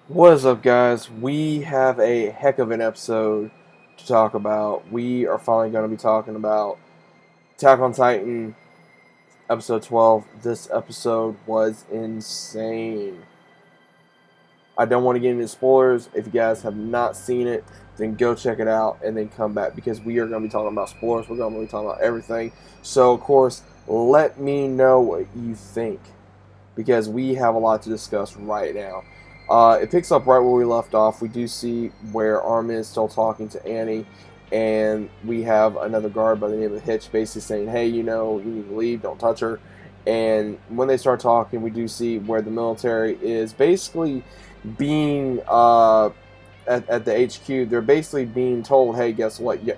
What is up, guys? We have a heck of an episode to talk about. We are finally going to be talking about Attack on Titan, episode 12. This episode was insane. I don't want to get into spoilers. If you guys have not seen it, then go check it out and then come back because we are going to be talking about spoilers. We're going to be talking about everything. So, of course, let me know what you think because we have a lot to discuss right now. It picks up right where we left off. We do see where Armin is still talking to Annie, and we have another guard by the name of Hitch basically saying, hey, you need to leave, don't touch her. And when they start talking, we do see where the military is basically being, at the HQ, they're basically being told, hey, guess what? You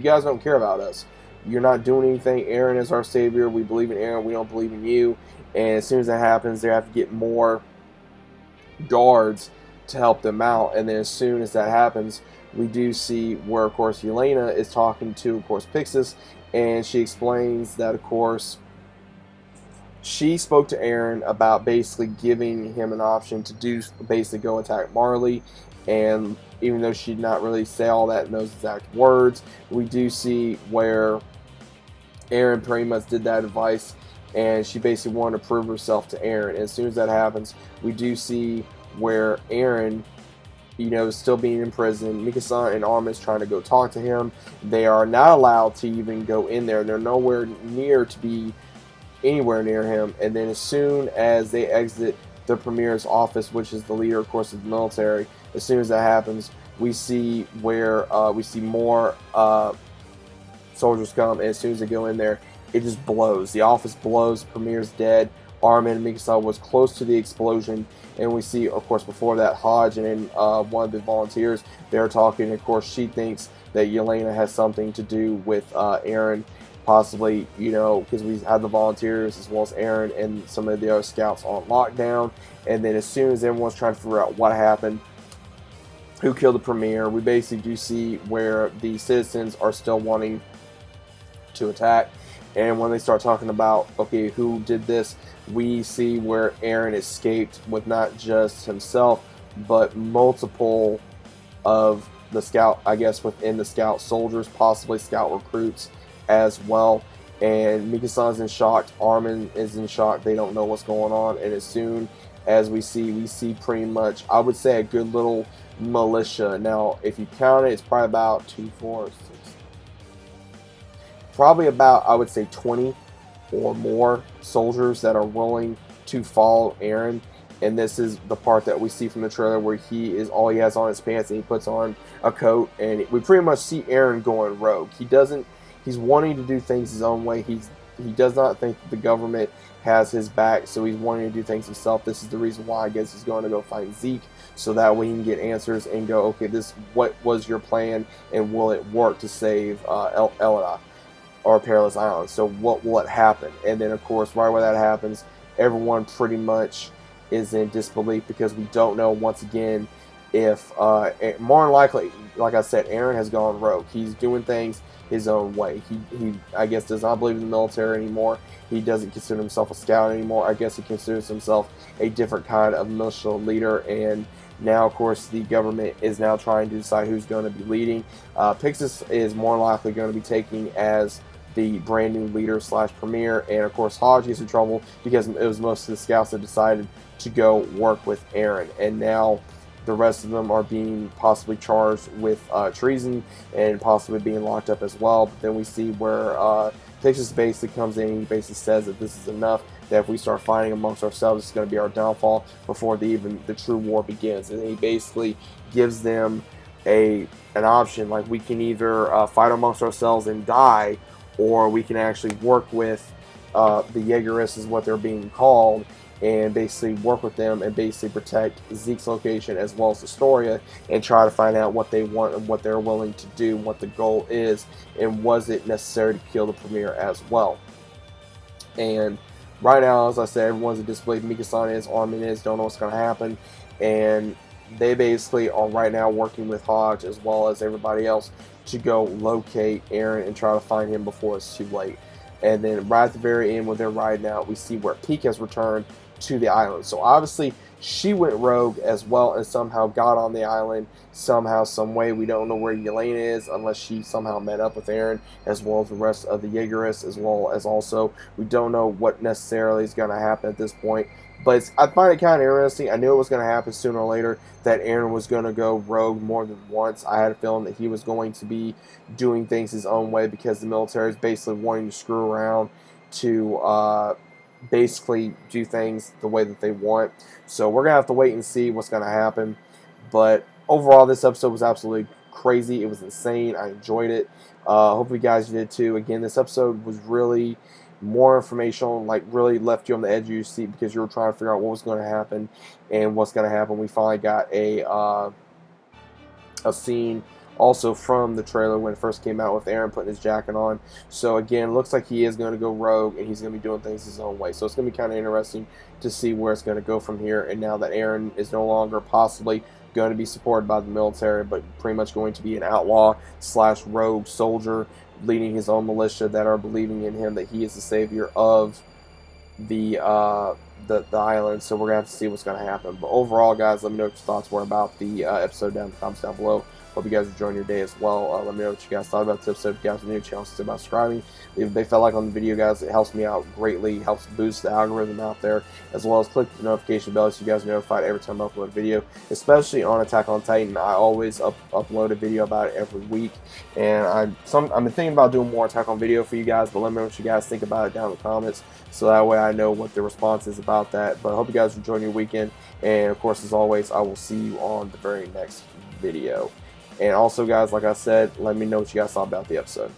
guys don't care about us. You're not doing anything. Eren is our savior. We believe in Eren. We don't believe in you. And as soon as that happens, they have to get more guards to help them out. And then as soon as that happens, we do see where, of course, Yelena is talking to, of course, Pixis, and she explains that, of course, she spoke to Eren about basically giving him an option to do basically go attack Marley. And even though she did not really say all that in those exact words, we do see where Eren pretty much did that advice, and she basically wanted to prove herself to Eren. And as soon as that happens, we do see where Eren, is still being in prison. Mikasa and Armin is trying to go talk to him. They are not allowed to even go in there. They're nowhere near to be anywhere near him. And then as soon as they exit the Premier's office, which is the leader, of course, of the military, as soon as that happens, we see where we see more soldiers come, and as soon as they go in there, it just blows. The office blows. Premier's dead. Armin and Mikasa was close to the explosion, and we see, of course, before that, Hodge and then one of the volunteers, they're talking. Of course, she thinks that Yelena has something to do with Eren, possibly, because we had the volunteers as well as Eren and some of the other scouts on lockdown. And then as soon as everyone's trying to figure out what happened, who killed the Premier, we basically do see where the citizens are still wanting to attack. And when they start talking about, okay, who did this, we see where Eren escaped with not just himself, but multiple of the scout, I guess, within the scout soldiers, possibly scout recruits as well. And Mikasa's in shock. Armin is in shock. They don't know what's going on. And as soon as we see pretty much, I would say, a good little militia. Now, if you count it, it's probably about 2, 4, 6, probably about, I would say, 20 or more soldiers that are willing to follow Eren. And this is the part that we see from the trailer where all he has on his pants, and he puts on a coat, and we pretty much see Eren going rogue. He's wanting to do things his own way. He does not think that the government has his back, so he's wanting to do things himself. This is the reason why I guess he's going to go find Zeke, so that way he can get answers and go, okay, what was your plan, and will it work to save Elena or Perilous Island? So what will it happen? And then, of course, right where that happens, everyone pretty much is in disbelief because we don't know, once again, if more than likely, like I said, Eren has gone rogue. He's doing things his own way. He I guess does not believe in the military anymore. He doesn't consider himself a scout anymore. I guess he considers himself a different kind of militia leader. And now, of course, the government is now trying to decide who's going to be leading. Pixis is more likely going to be taking as the brand new leader / premier, and of course Hodge gets in trouble because it was most of the scouts that decided to go work with Eren, and now the rest of them are being possibly charged with treason and possibly being locked up as well. But then we see where Pixis basically comes in and he basically says that this is enough, that if we start fighting amongst ourselves, it's going to be our downfall before the true war begins. And he basically gives them an option, like, we can either fight amongst ourselves and die, or we can actually work with the Jaegerists, is what they're being called, and basically work with them and basically protect Zeke's location as well as Astoria, and try to find out what they want and what they're willing to do, what the goal is, and was it necessary to kill the Premier as well. And right now, as I said, everyone's in disbelief. Mikasa is, Armin is, don't know what's going to happen, and they basically are right now working with Hodge as well as everybody else to go locate Eren and try to find him before it's too late. And then right at the very end, when they're riding out, we see where Peak has returned to the island. So obviously she went rogue as well and somehow got on the island somehow, some way. We don't know where Yelena is unless she somehow met up with Eren, as well as the rest of the Jaegerists, as well as also we don't know what necessarily is going to happen at this point. But I find it kind of interesting. I knew it was going to happen sooner or later, that Eren was going to go rogue more than once. I had a feeling that he was going to be doing things his own way because the military is basically wanting to screw around to basically do things the way that they want. So we're going to have to wait and see what's going to happen. But overall, this episode was absolutely crazy. It was insane. I enjoyed it. Hopefully you guys did too. Again, this episode was really more informational, like really left you on the edge of your seat because you were trying to figure out what was going to happen and what's going to happen. We finally got a scene also from the trailer when it first came out with Eren putting his jacket on. So again, looks like he is going to go rogue and he's going to be doing things his own way. So it's going to be kind of interesting to see where it's going to go from here. And now that Eren is no longer possibly going to be supported by the military, but pretty much going to be an outlaw / rogue soldier leading his own militia that are believing in him, that he is the savior of the island. So we're going to have to see what's going to happen. But overall, guys, let me know what your thoughts were about the episode down in the comments down below. Hope you guys enjoying your day as well. Let me know what you guys thought about this episode. If you guys are new to the channel, consider about subscribing. Leave a big fat like on the video, guys. It helps me out greatly. Helps boost the algorithm out there, as well as click the notification bell so you guys are notified every time I upload a video, especially on Attack on Titan. I always upload a video about it every week, and I'm thinking about doing more Attack on video for you guys, but let me know what you guys think about it down in the comments, so that way I know what the response is about that. But I hope you guys are enjoying your weekend, and of course, as always, I will see you on the very next video. And also, guys, like I said, let me know what you guys thought about the episode.